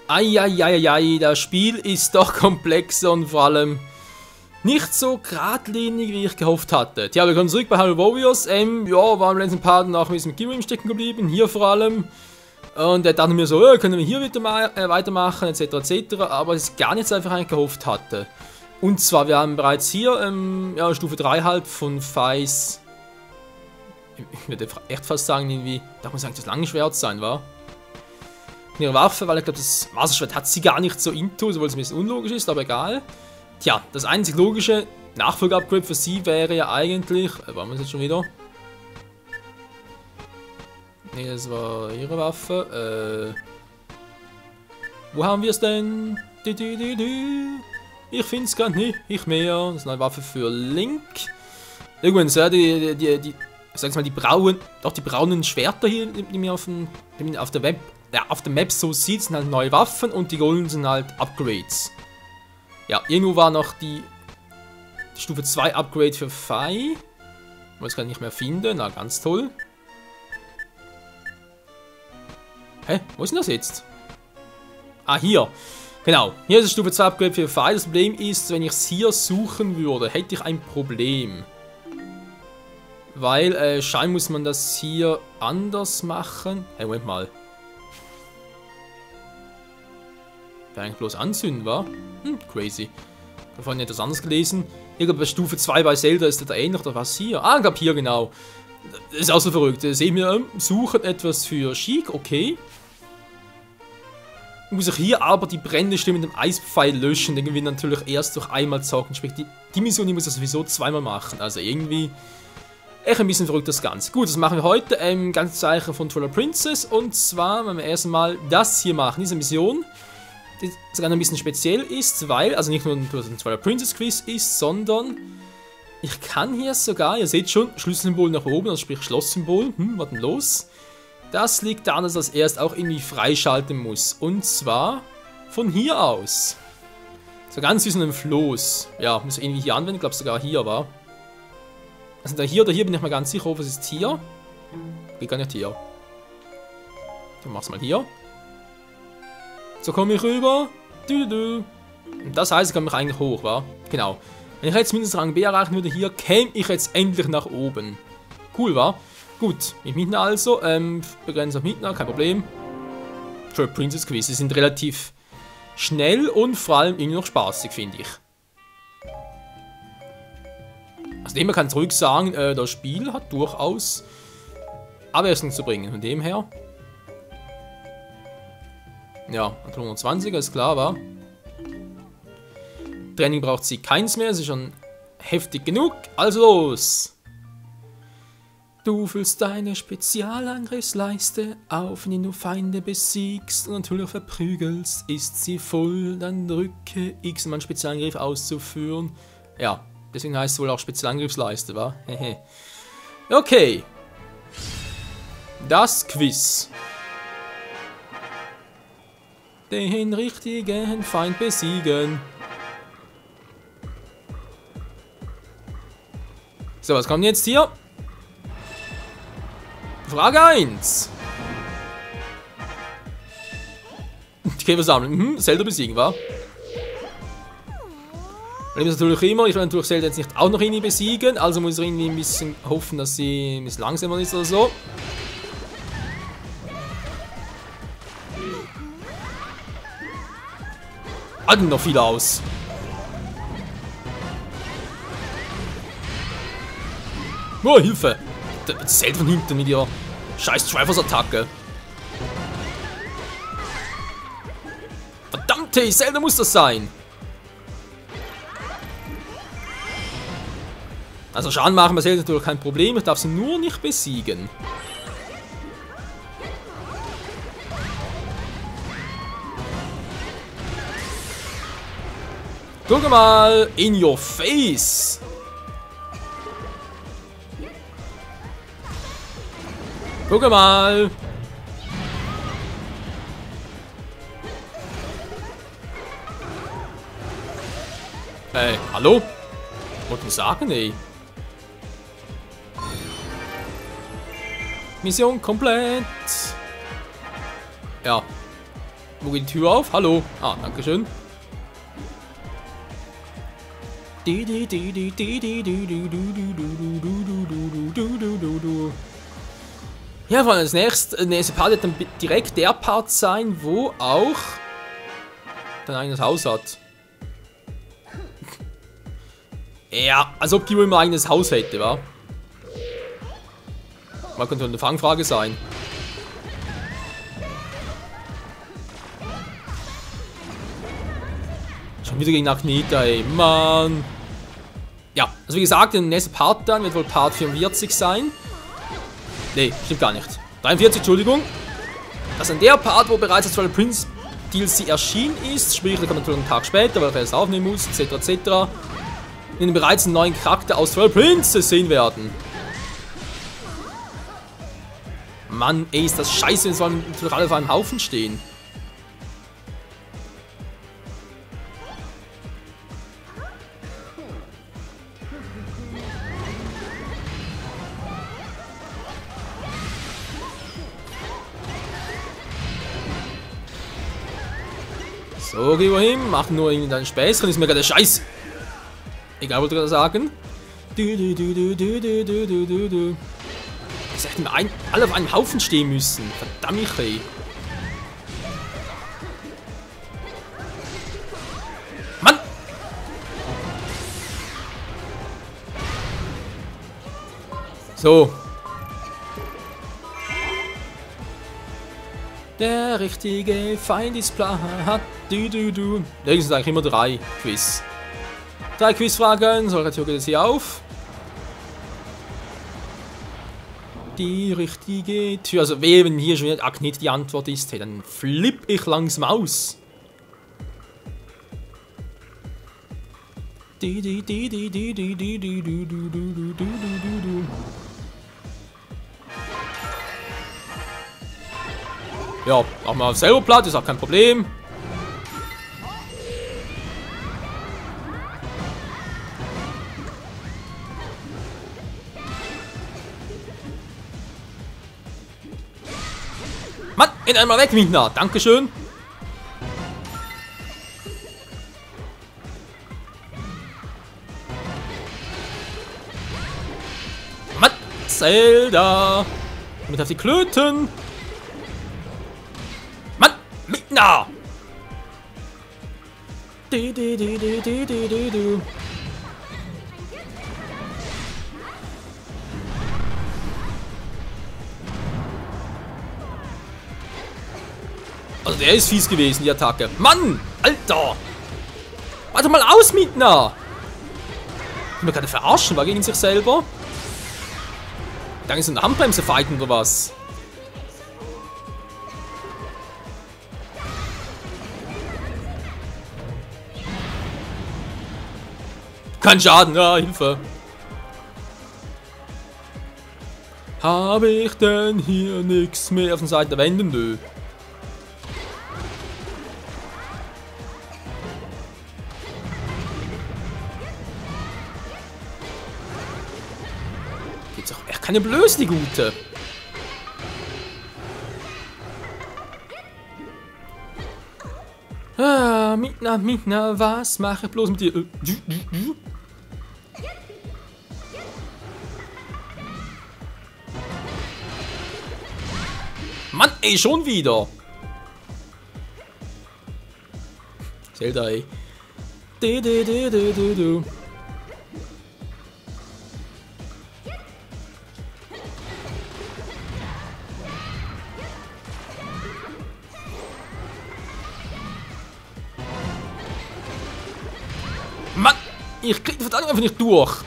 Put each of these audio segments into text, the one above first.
Eieieiei, das Spiel ist doch komplexer und vor allem nicht so geradlinig, wie ich gehofft hatte. Tja, wir kommen zurück bei Hyrule Warriors. Ja, waren im letzten Part nach mit Kirim stecken geblieben, hier vor allem. Und er dachte mir so, können wir hier weitermachen, etc. etc. Aber es ist gar nicht so einfach, wie ich gehofft hatte. Und zwar, wir haben bereits hier ja, Stufe 3 halt von Feis. Ich würde echt fast sagen, irgendwie, da muss eigentlich das lange Schwert sein, wa? Ihre Waffe, weil ich glaube, das Wasserschwert hat sie gar nicht so into, obwohl es ein bisschen unlogisch ist, aber egal. Tja, das einzig logische Nachfolge-Upgrade für sie wäre ja eigentlich. Waren wir jetzt schon wieder? Ne, das war ihre Waffe. Wo haben wir es denn? Ich finde es gar nicht mehr. Das ist eine Waffe für Link. Übrigens, ja, sag's mal, die braunen Schwerter hier, die mir auf der Map so sieht, sind halt neue Waffen und die goldenen sind halt Upgrades. Ja, irgendwo war noch die Stufe 2 Upgrade für Fei. Ich muss gerade nicht mehr finden. Na, ganz toll. Hä? Wo ist denn das jetzt? Ah, hier. Genau. Hier ist das Stufe 2 Upgrade für Fei. Das Problem ist, wenn ich es hier suchen würde, hätte ich ein Problem. Weil, scheinbar muss man das hier anders machen. Hey, Moment mal. Wäre eigentlich bloß anzünden, war? Crazy. Ich habe vorhin etwas anderes gelesen. Ich glaube, bei Stufe 2 bei Zelda ist das ähnlich, oder was hier? Ah, ich glaube hier, genau. Das ist auch so verrückt. Sehen wir, suchen etwas für Sheik, okay. Muss ich hier aber die brennende Stimme mit dem Eispfeil löschen, den wir natürlich erst durch einmal zocken. Sprich, die Mission, die muss ich sowieso zweimal machen. Also irgendwie echt ein bisschen verrückt das Ganze. Gut, das machen wir heute. Ganz Zeichen von Twilight Princess. Und zwar, wenn wir erstmal das hier machen, diese Mission. Die sogar ein bisschen speziell ist, weil, also nicht nur ein Twilight Princess Quiz ist, sondern ich kann hier sogar, ihr seht schon, Schlüsselsymbol nach oben, also sprich Schlosssymbol, was denn los? Das liegt daran, dass das erst auch irgendwie freischalten muss, und zwar von hier aus. So ganz wie so ein Floß. Ja, muss ich irgendwie hier anwenden, ich glaube sogar hier war. Also da hier oder hier bin ich mal ganz sicher, was ist hier? Geht gar nicht hier. Dann mach's mal hier. So komme ich rüber. Und das heißt, ich kann mich eigentlich hoch, wa? Genau. Wenn ich jetzt mindestens Rang B erreichen würde hier, käme ich jetzt endlich nach oben. Cool, wa? Gut, mit Midna also. Begrenzt auf Midna, kein Problem. Für Princess Quiz. Sie sind relativ schnell und vor allem irgendwie noch spaßig, finde ich. Also man kann zurück sagen, das Spiel hat durchaus Abwechslung zu bringen. Von dem her. Ja, 120er ist klar, wa? Training braucht sie keins mehr, sie ist schon heftig genug. Also los! Du füllst deine Spezialangriffsleiste auf, indem du Feinde besiegst und natürlich verprügelst. Ist sie voll, dann drücke X, um einen Spezialangriff auszuführen. Ja, deswegen heißt es wohl auch Spezialangriffsleiste, wa? Okay. Das Quiz. Den richtigen Feind besiegen. So, was kommt jetzt hier? Frage 1. Die Käfer sammeln. Zelda besiegen, wa? Problem ist natürlich immer, ich will natürlich Zelda jetzt nicht auch noch irgendwie besiegen, also muss ich irgendwie ein bisschen hoffen, dass sie ein bisschen langsamer ist oder so. Halten noch viel aus. Oh, Hilfe! Das Zelt von hinten mit ihrer scheiß Trifles-Attacke. Verdammte, Zelda muss das sein! Also Schaden machen bei Zelda natürlich kein Problem, ich darf sie nur nicht besiegen. Guck mal, in your face! Guck mal! Hallo? Wollten sagen, ey. Mission komplett. Ja. Wo geht die Tür auf? Hallo. Ah, dankeschön. Ja, Freunde, das nächste Part wird dann direkt der Part sein, wo auch dein eigenes Haus hat. Ja, als ob die wohl immer ein eigenes Haus hätte, wa? Mal könnte eine Fangfrage sein. Schon wieder gegen Agnita, ey, Mann. Ja, also wie gesagt, der nächste Part dann wird wohl Part 44 sein. Nee, stimmt gar nicht. 43, Entschuldigung. Das ist dann der Part, wo bereits das Twilight Prince DLC erschienen ist. Sprich, da kommt natürlich einen Tag später, weil er es aufnehmen muss, etc. etc. In dem bereits einen neuen Charakter aus Twilight Princess sehen werden. Mann, ey, ist das scheiße, wenn sollen natürlich alle auf einem Haufen stehen. So, geh mal hin, mach nur irgendeinen Späßchen, ist mir gerade Scheiß. Egal, wollte ich gerade sagen. Das hätten wir alle auf einem Haufen stehen müssen. Verdammt, ey. Mann! So. Der richtige Feind ist Plan. Da sind eigentlich immer 3 Quiz. 3 Quizfragen. So, jetzt geht es hier auf. Die richtige Tür. Also, wenn hier schon Agnit die Antwort ist, hey, dann flippe ich langsam aus. Ja, machen wir selber platt, ist auch kein Problem. Mann, in einmal weg, Windner. Dankeschön. Mann, Zelda. Damit auf die Klöten. Mann, Windner. Also der ist fies gewesen, die Attacke. Mann! Alter! Warte mal aus, Midna! Ich will gerade verarschen, war gegen sich selber. Dann ist eine Handbremse fighten oder was? Kein Schaden, ja, Hilfe. Habe ich denn hier nichts mehr auf der Seite wenden? Nö. Gibt's auch echt keine Blöße, die Gute. Ah, Midna, was mache ich bloß mit dir? Mann, ey, schon wieder. Zelda, ey. Mann, ich krieg die Verteidigung einfach nicht durch.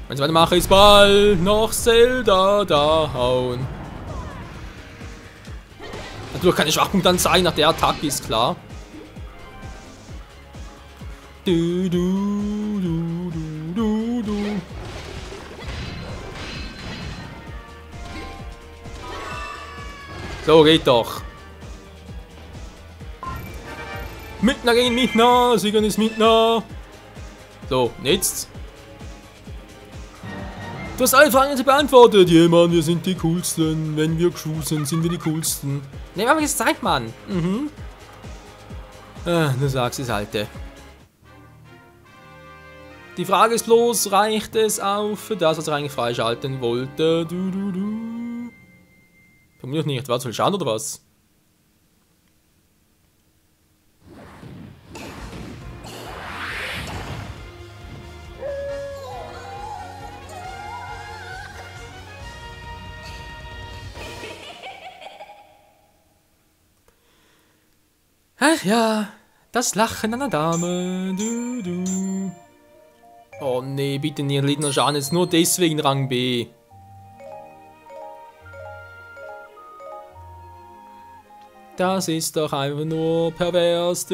Wenn ich weitermache, ist bald noch Zelda da hauen. Natürlich keine Schwachpunkt dann sein, nach der Attacke ist klar. So, geht doch. Midna gegen Midna, Sieger ist Midna. So, jetzt. Du hast alle Fragen beantwortet. Ja, Mann, wir sind die Coolsten. Wenn wir cruisen, sind wir die Coolsten. Ne, wir haben jetzt Zeit, Mann. Mhm. Du sagst es, Alte. Die Frage ist bloß, reicht es auch für das, was er eigentlich freischalten wollte? Vermutlich nicht. War zu viel Schaden oder was? Ach ja, das Lachen einer Dame. Oh nee, bitte nicht, Liedner Schaden jetzt nur deswegen Rang B. Das ist doch einfach nur pervers.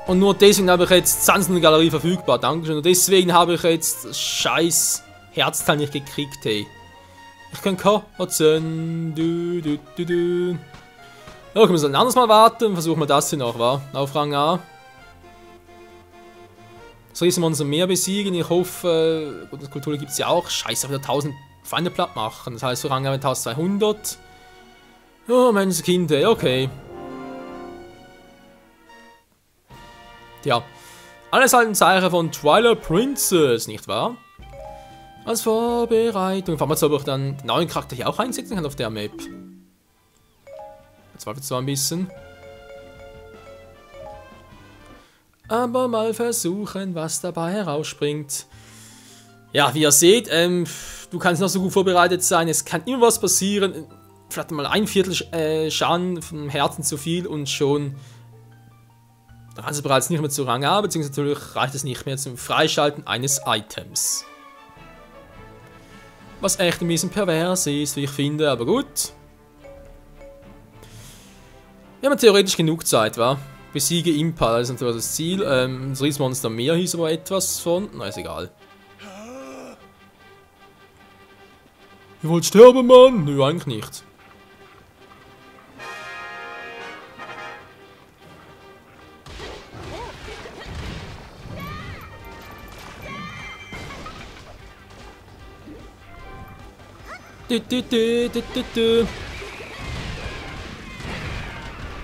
Und nur deswegen habe ich jetzt Sansen in der Galerie verfügbar. Dankeschön. Und deswegen habe ich jetzt das scheiß Herzteil nicht gekriegt, hey. Ich kann kotzen. Ja, können wir so ein anderes Mal warten. Versuchen wir das hier noch, wa? Auf Rang A. Das Riesenmonster mehr besiegen. Ich hoffe, gut, das Kultur gibt es ja auch. Scheiße, wieder 1000 Feinde platt machen. Das heißt, für Rang A 1200. Oh, Menschenskind, ey, okay. Tja. Alles halt ein Zeichen von Twilight Princess, nicht wahr? Als Vorbereitung. Fahren wir jetzt, ob ich dann den neuen Charakter hier auch einsetzen kann auf der Map. Jetzt zweifelt zwar ein bisschen. Aber mal versuchen, was dabei herausspringt. Ja, wie ihr seht, du kannst noch so gut vorbereitet sein. Es kann immer was passieren. Vielleicht mal ein Viertel Schaden vom Herzen zu viel und schon kannst du bereits nicht mehr zu Rang A, beziehungsweise natürlich reicht es nicht mehr zum Freischalten eines Items. Was echt ein bisschen pervers ist, wie ich finde, aber gut. Wir haben theoretisch genug Zeit, wa? Besiege Impa, das ist natürlich das Ziel. Das Riesenmonster mehr hieß aber etwas von. Na, ist egal. Ihr wollt sterben, Mann? Nö, eigentlich nicht.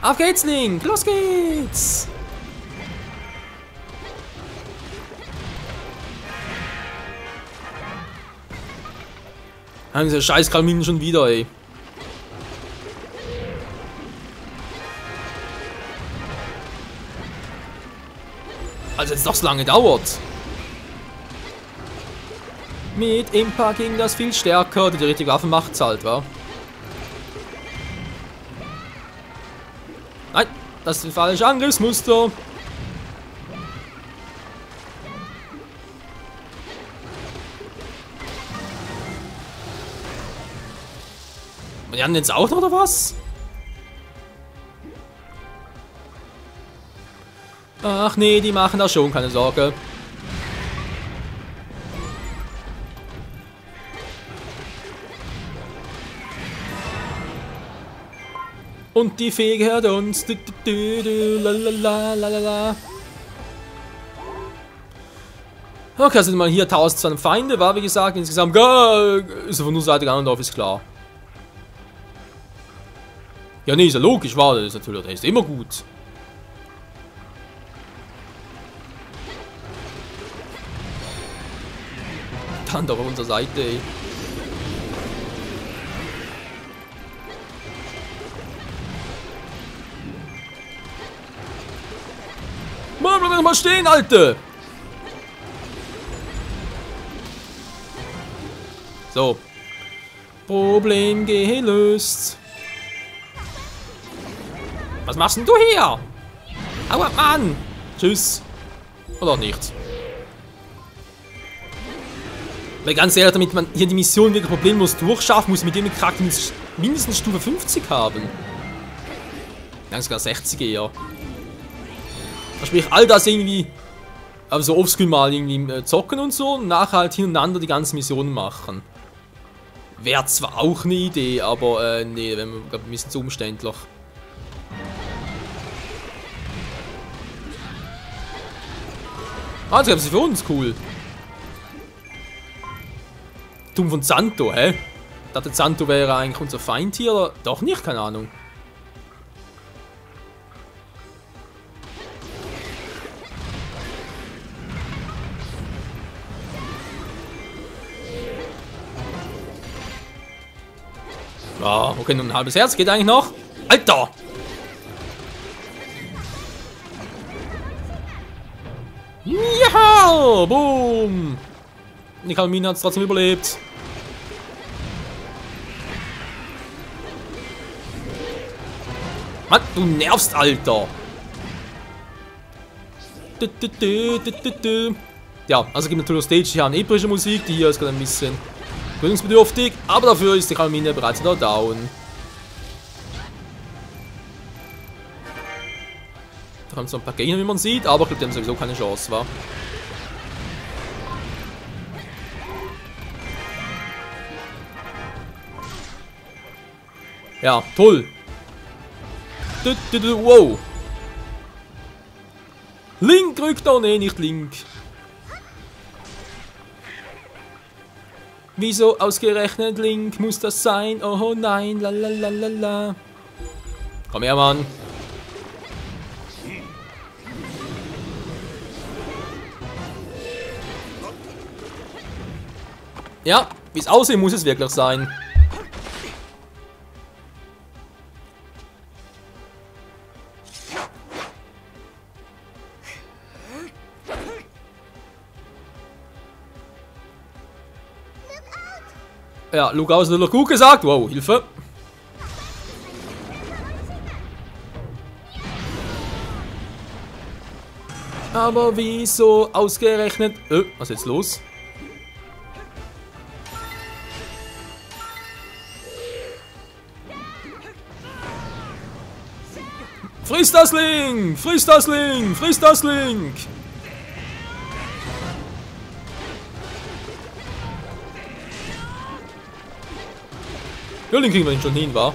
Auf geht's, Link! Los geht's! Haben diese scheiß Kalminen schon wieder, ey. Also jetzt doch so lange dauert. Mit Impa ging das viel stärker. Die richtige Waffe macht's halt, wa? Nein, das ist ein falsches Angriffsmuster. Und die haben jetzt auch noch, oder was? Ach nee, die machen das schon, keine Sorge. Und die Fee gehört uns. Okay, also mal hier 1200 Feinde, war wie gesagt insgesamt ist von unserer Seite Ganondorf, ist klar. Ja, nee, ist ja logisch, war das ist natürlich, der ist immer gut. Dann doch auf unserer Seite, ey. Mann, bleib doch mal stehen, Alte! So. Problem gelöst. Was machst denn du hier? Hau ab, Mann! Tschüss. Oder auch nicht. Weil ganz ehrlich, damit man hier die Mission wirklich problemlos durchschafft, muss man mit dem Charakter mindestens Stufe 50 haben. Dann sogar 60 eher. Sprich, all das irgendwie, also offscreen mal irgendwie zocken und so, und nachher halt hintereinander die ganzen Missionen machen. Wäre zwar auch eine Idee, aber nee, wäre ein bisschen zu umständlich. Ah, jetzt gab es für uns, cool. Turm von Zanto, hä? Ich dachte, Zanto wäre eigentlich unser Feind hier, oder? Doch nicht, keine Ahnung. Ah, okay, nur ein halbes Herz, geht eigentlich noch. Alter! Ja, boom! Die Kalmine hat es trotzdem überlebt. Mann, du nervst, Alter! Ja, also gibt natürlich Stage hier eine epische Musik, die hier ist gerade ein bisschen gewöhnungsbedürftig, aber dafür ist die Kalmine bereits wieder down. Da haben so ein paar Gegner, wie man sieht, aber ich glaube, die haben sowieso keine Chance, wa? Ja, toll. Wow. Link rückt da, nee, nicht Link. Wieso ausgerechnet Link muss das sein? Oh nein, lalalala. Komm her, Mann. Ja, wie es aussieht, muss es wirklich sein. Ja, Luke aus natürlich gut gesagt. Wow, Hilfe. Aber wieso ausgerechnet... was ist jetzt los? Friss das Link! Friss das Link! Friss das Link! Ja, den kriegen wir nicht schon hin, wa?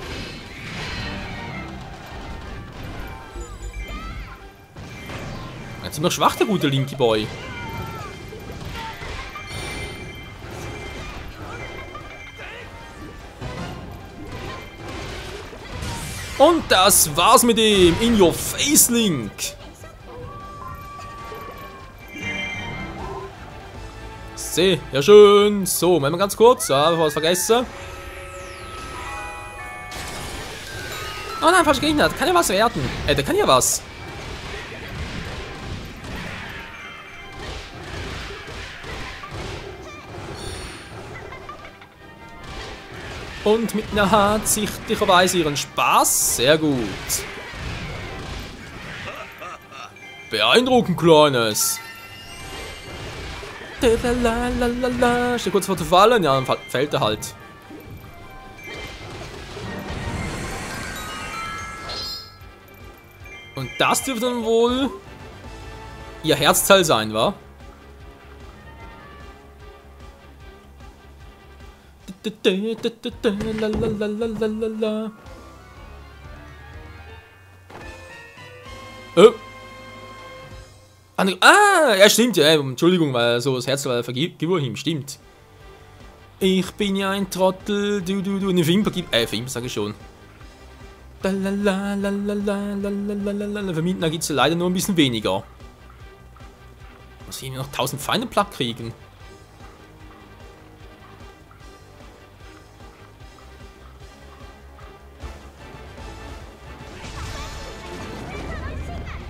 Jetzt sind noch schwach, der gute Linky Boy. Und das war's mit dem In Your Face Link. Sehr schön. So, machen wir ganz kurz. Ja, bevor ich was vergesse. Oh nein, falsch Gegner. Kann ja was werden. Der kann ja was. Und mit einer Hand sichtlicherweise ihren Spaß. Sehr gut. Beeindruckend, Kleines. Steht kurz vor zu fallen. Ja, dann fällt er halt. Und das dürfte dann wohl ihr Herzteil sein, wa? Ja, stimmt, ja, Entschuldigung, weil so das Herz war vergib ihm, stimmt. Ich bin ja ein Trottel, du, eine Wimper gibt, Wimper sage ich schon. Für Midna gibt es leider nur ein bisschen weniger. Muss ich noch 1000 Feinde platt kriegen.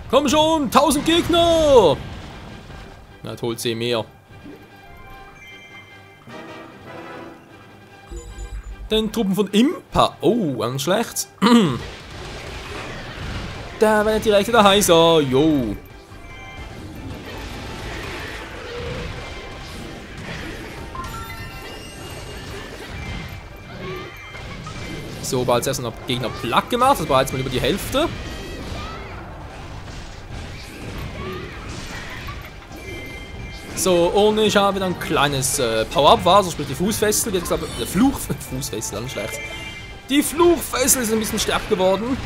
Komm schon, 1000 Gegner! Na, jetzt holt sie mehr. Den Truppen von Impa. Oh, ganz schlecht. Da wäre direkt der Heiser. Jo. So, bald erst noch Gegner platt gemacht. Das war jetzt mal über die Hälfte. So, und ich habe dann ein kleines Power-Up, war, so sprich die Fußfessel, jetzt glaube ich, Fußfessel, nicht schlecht. Die Fluchfessel ist ein bisschen stärker geworden.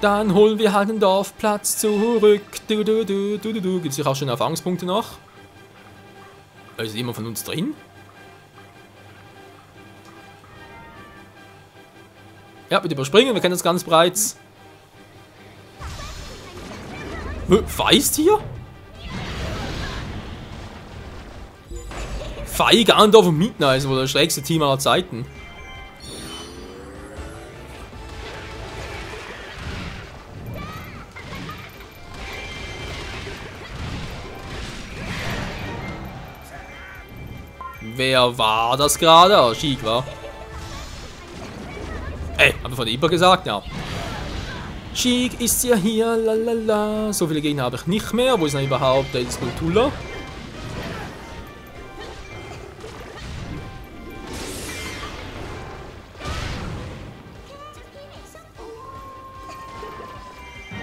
Dann holen wir halt den Dorfplatz zurück. Gibt es hier auch schon Erfahrungspunkte noch? Ist jemand von uns drin? Ja, bitte überspringen, wir kennen das ganz bereits. Feist hier? Fei, Gandalf und Midnight ist wohl das schrägste Team aller Zeiten. Wer war das gerade? Oh, Sheik war. Haben wir von Iber gesagt? Ja. Sheik ist ja hier, lalala. So viele Gegner habe ich nicht mehr. Wo ist denn überhaupt der Skulltula?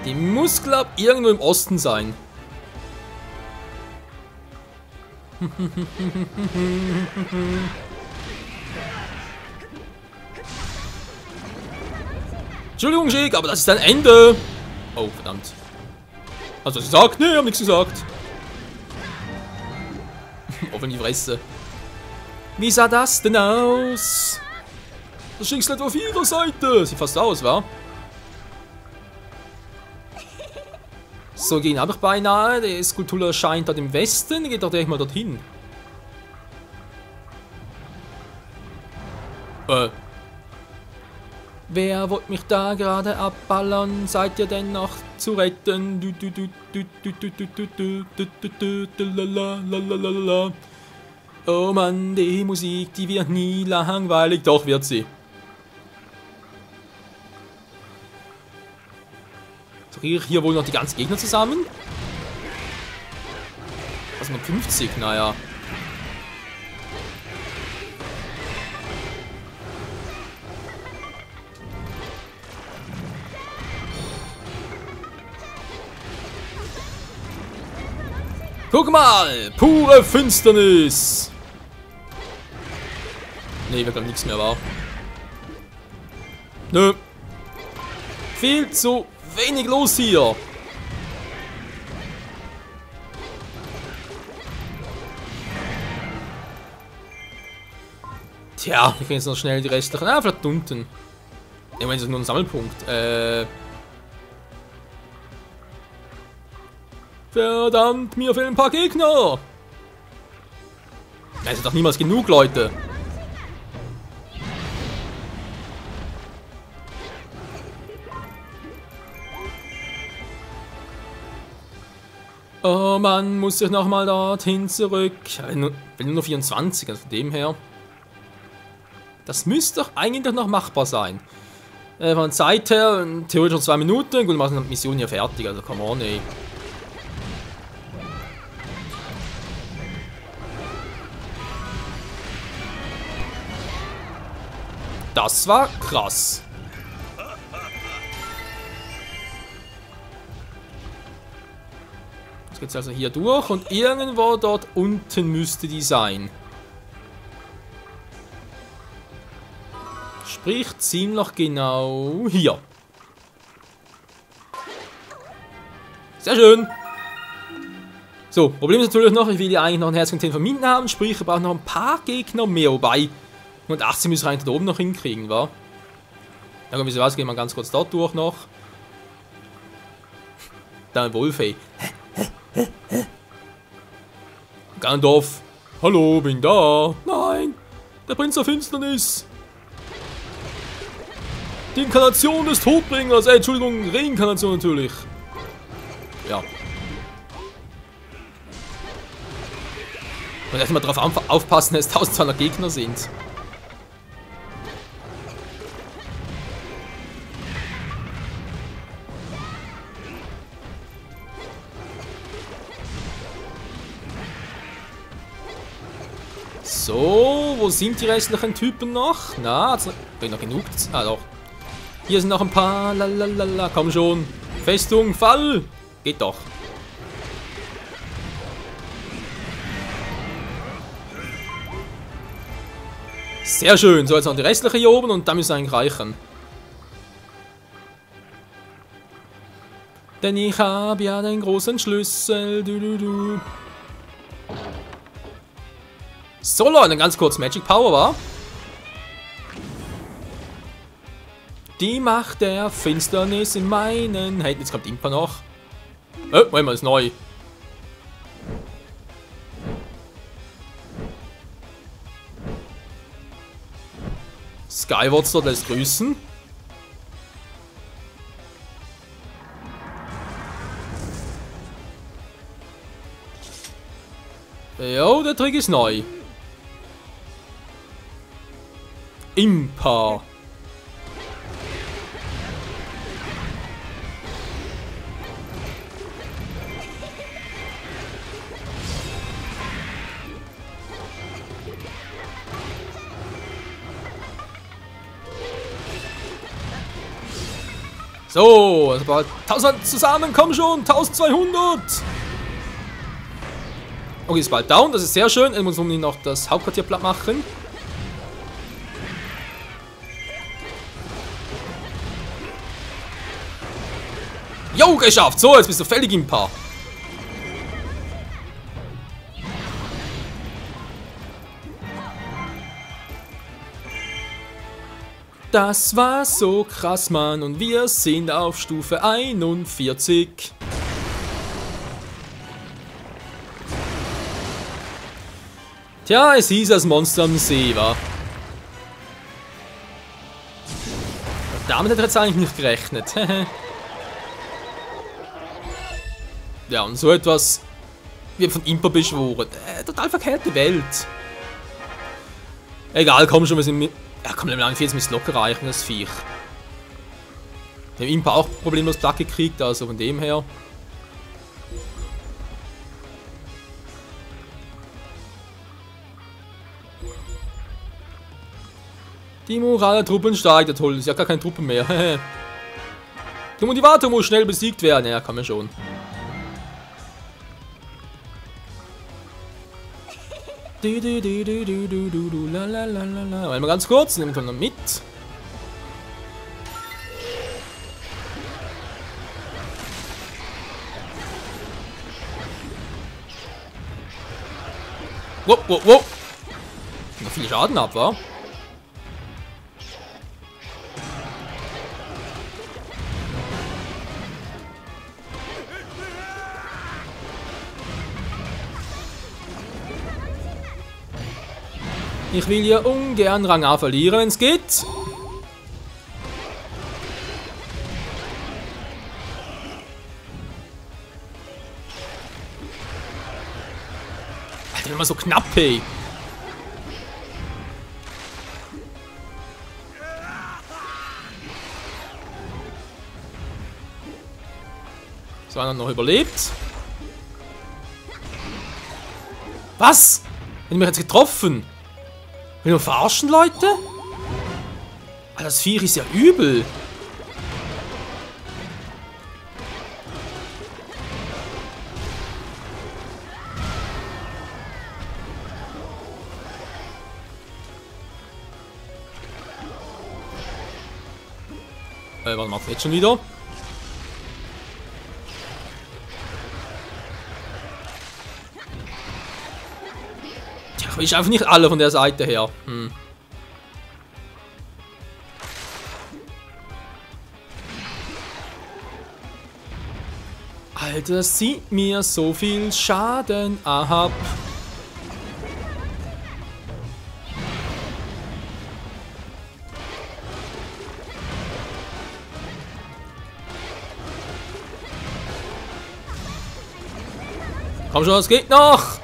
Die muss, glaub ich, irgendwo im Osten sein. Entschuldigung, Sheik, aber das ist ein Ende. Oh, verdammt. Hast du was gesagt? Nee, ich hab nichts gesagt. Auf in die Fresse. Wie sah das denn aus? Das Schicksal auf ihrer Seite. Sieht fast aus, wa? So, gehen habe ich beinahe. Der Skulltula erscheint dort im Westen. Geht doch direkt mal dorthin. Wer wollte mich da gerade abballern? Seid ihr denn noch zu retten? Oh Mann, die Musik, die wird nie langweilig. Doch, wird sie. So, kriege ich hier wohl noch die ganzen Gegner zusammen? Was mit 50? Naja. Guck mal! Pure Finsternis! Nee, wir haben nichts mehr, war. Nö. Viel zu wenig los hier. Tja, ich finde jetzt noch schnell die restlichen. Ah, vielleicht unten. Ich meine, das ist nur ein Sammelpunkt. Verdammt, mir fehlen ein paar Gegner. Es sind doch niemals genug, Leute. Oh Mann, muss ich nochmal dorthin zurück. Ich will nur 24, also von dem her. Das müsste doch eigentlich noch machbar sein. Von Zeit her, theoretisch noch 2 Minuten. Gut, wir machen die Mission hier fertig, also come on, ey. Das war krass. Jetzt geht's also hier durch und irgendwo dort unten müsste die sein. Sprich ziemlich genau hier. Sehr schön. So, Problem ist natürlich noch, ich will ja eigentlich noch einen Herzcontainer von Minden haben, sprich ich brauche noch ein paar Gegner mehr, wobei und 18 müssen wir eigentlich da oben noch hinkriegen, wa? Ja komm, wisst ihr was, gehen wir ganz kurz dort durch noch. Da ein Wolf, ey. Gandalf. Hallo, bin da. Nein, der Prinz der Finsternis. Die Inkarnation des Todbringers. Entschuldigung, Reinkarnation natürlich. Ja. Und erstmal drauf aufpassen, dass es 1200 Gegner sind. So, wo sind die restlichen Typen noch? Na, also, noch genug. Ah, doch. Hier sind noch ein paar. Lalalala, komm schon. Festung, Fall. Geht doch. Sehr schön. So, jetzt noch die restlichen hier oben und dann müssen wir eigentlich reichen. Denn ich habe ja den großen Schlüssel. So Leute, ganz kurz Magic Power war. Die Macht der Finsternis in meinen Händen. Jetzt kommt Impa noch. Moment mal, ist neu. Skyward dort lässt grüßen. Jo, der Trick ist neu. Impa. So, also bald 1000 zusammen, komm schon, 1200. Okay, ist bald down, das ist sehr schön. Ich muss unbedingt noch das Hauptquartier platt machen. Jo, geschafft. So, jetzt bist du völlig im Paar. Das war so krass, Mann. Und wir sind auf Stufe 41. Tja, es hieß das Monster am See, wa? Damit hätte ich jetzt eigentlich nicht gerechnet. Ja, und so etwas wird von Impa beschworen. Total verkehrte Welt. Egal, komm schon, wir sind mit... Ja, komm, Level 41 müssen locker reichen, das Viech. Wir haben Impa auch problemlos platt gekriegt, also von dem her. Die Moral der Truppen steigt, toll, ist ja gar keine Truppe mehr. Der Motivator muss schnell besiegt werden, ja, kann man schon. Mal ganz kurz, nehmen wir noch mit. Wow, wow, wow. Noch viel Schaden ab, wa? Ich will ja ungern Rang A verlieren, wenn es geht. Alter, immer so knapp, hey. So, einer noch überlebt. Was? Hat mich jetzt getroffen? Will ihr verarschen, Leute? Alter, das Viech ist ja übel. Was macht er jetzt schon wieder? Ich einfach nicht alle von der Seite her. Alter, das zieht mir so viel Schaden ab. Komm schon, es geht noch!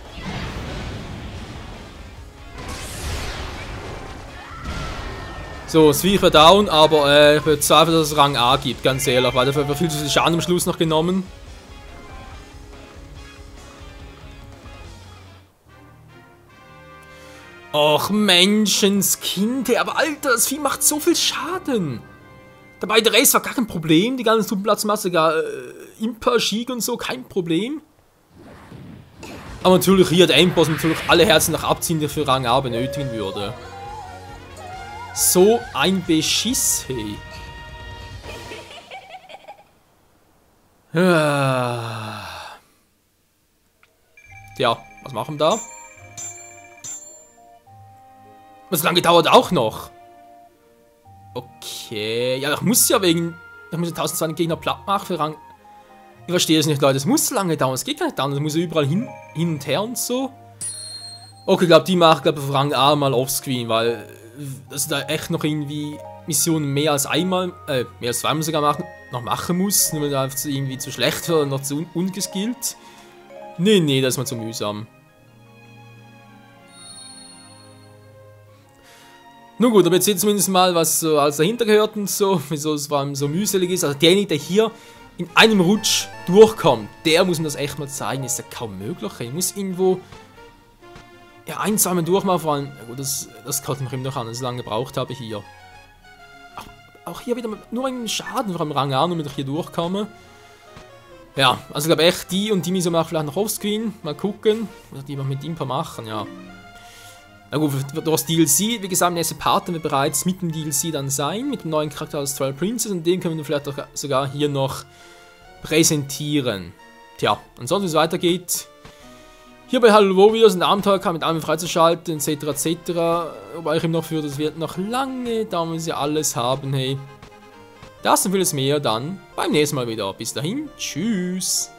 So, das Viech war down, aber ich bezweifle, dass es Rang A gibt, ganz ehrlich, weil dafür wird viel zu viel Schaden am Schluss noch genommen. Och, Menschenskind, aber Alter, das Vieh macht so viel Schaden. Dabei, der Race war gar kein Problem, die ganze Truppenplatzmasse, gar Impa, Sheik und so, kein Problem. Aber natürlich hier der Endboss natürlich alle Herzen noch abziehen, die für Rang A benötigen würde. So ein Beschiss, hey. Tja, was machen wir da? Was lange dauert auch noch? Okay, ja, ich muss ja 1200 Gegner platt machen für Rang. Ich verstehe es nicht, Leute, es muss so lange dauern, es geht gar nicht dauern, es muss ja überall hin und her und so. Okay, ich glaube, die mache ich auf Rang A mal offscreen, weil dass da echt noch irgendwie Missionen mehr als zweimal sogar noch machen muss, nur weil da einfach irgendwie zu schlecht oder noch zu ungeskillt. Nee, das ist mal zu mühsam. Nun gut, aber jetzt seht ihr zumindest mal, was so alles dahinter gehört und so, wieso es vor allem so mühselig ist. Also derjenige, der hier in einem Rutsch durchkommt, der muss mir das echt mal zeigen, ist ja kaum möglich. Ich muss irgendwo ja, ein, zweimal durchmachen, vor allem, gut, das kommt mich immer noch an, dass ich lange gebraucht habe hier. Auch hier wieder nur einen Schaden vor allem Rang A, damit ich hier durchkomme. Ja, also ich glaube echt, die und die Mission mache ich vielleicht noch offscreen, mal gucken, was die mit ihm machen, ja. Na gut, durch DLC, wie gesagt, der nächste Part wird bereits mit dem DLC dann sein, mit dem neuen Charakter als Twilight Princess und den können wir vielleicht auch sogar hier noch präsentieren. Tja, ansonsten wie es weitergeht, hier bei Hallo Videos ein Abenteuer kann mit allem freizuschalten, etc. Wobei ich ihm noch für, das wird noch lange dauern, wenn sie alles haben, hey. Das und vieles mehr dann beim nächsten Mal wieder. Bis dahin, tschüss.